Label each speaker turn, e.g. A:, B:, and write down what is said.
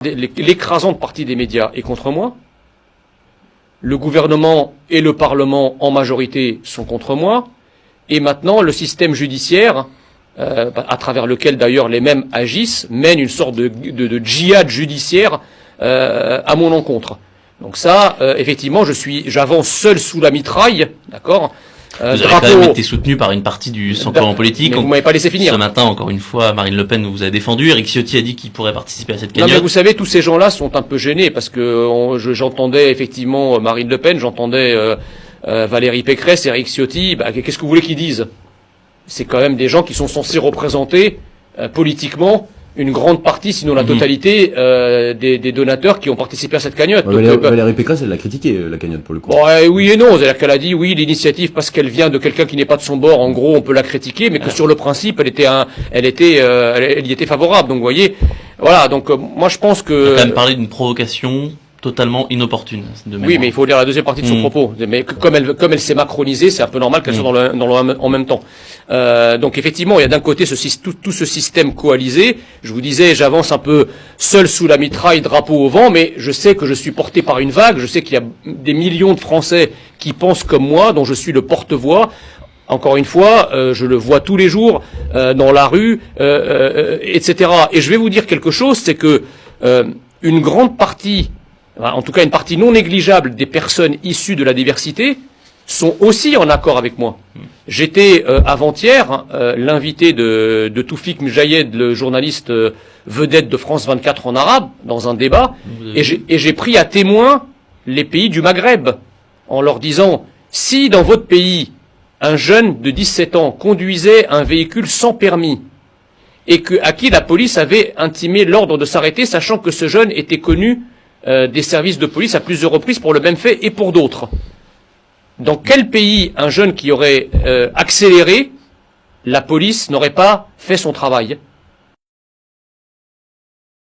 A: L'écrasante partie des médias est contre moi. Le gouvernement et le Parlement, en majorité, sont contre moi. Et maintenant, le système judiciaire, à travers lequel d'ailleurs les mêmes agissent, mène une sorte de djihad judiciaire à mon encontre. Donc ça, effectivement, j'avance seul sous la mitraille, d'accord.
B: Vous avez quand même été soutenu par une partie du son camp politique.
A: Mais vous m'avez pas laissé finir.
B: Ce matin, encore une fois, Marine Le Pen vous a défendu. Éric Ciotti a dit qu'il pourrait participer à cette cagnotte.
A: Non, mais vous savez, tous ces gens-là sont un peu gênés parce que j'entendais effectivement Marine Le Pen, j'entendais Valérie Pécresse, Éric Ciotti. Qu'est-ce que vous voulez qu'ils disent? C'est quand même des gens qui sont censés représenter politiquement une grande partie, sinon la totalité, des donateurs qui ont participé à cette cagnotte.
C: Valérie Pécresse, elle l'a critiqué, la cagnotte, pour le coup.
A: Bon, oui et non. C'est-à-dire qu'elle a dit, oui, l'initiative, parce qu'elle vient de quelqu'un qui n'est pas de son bord, en gros, on peut la critiquer, mais que sur le principe, elle y était favorable. Donc, vous voyez, voilà. Donc, moi, je pense que...
B: On a quand même parlé d'une provocation totalement inopportune.
A: Oui, mais il faut lire la deuxième partie de son propos. Mais comme elle s'est macronisée, c'est un peu normal qu'elle soit en même temps. Donc effectivement, il y a d'un côté tout ce système coalisé. Je vous disais, j'avance un peu seul sous la mitraille, drapeau au vent, mais je sais que je suis porté par une vague. Je sais qu'il y a des millions de Français qui pensent comme moi, dont je suis le porte-voix. Encore une fois, je le vois tous les jours dans la rue, etc. Et je vais vous dire quelque chose, c'est que une grande partie, en tout cas une partie non négligeable des personnes issues de la diversité sont aussi en accord avec moi. J'étais avant-hier l'invité de Toufik Mjayed, le journaliste vedette de France 24 en arabe, dans un débat, et j'ai pris à témoin les pays du Maghreb, en leur disant, si dans votre pays, un jeune de 17 ans conduisait un véhicule sans permis, et à qui la police avait intimé l'ordre de s'arrêter, sachant que ce jeune était connu des services de police à plusieurs reprises pour le même fait et pour d'autres. Dans quel pays un jeune qui aurait accéléré, la police n'aurait pas fait son travail?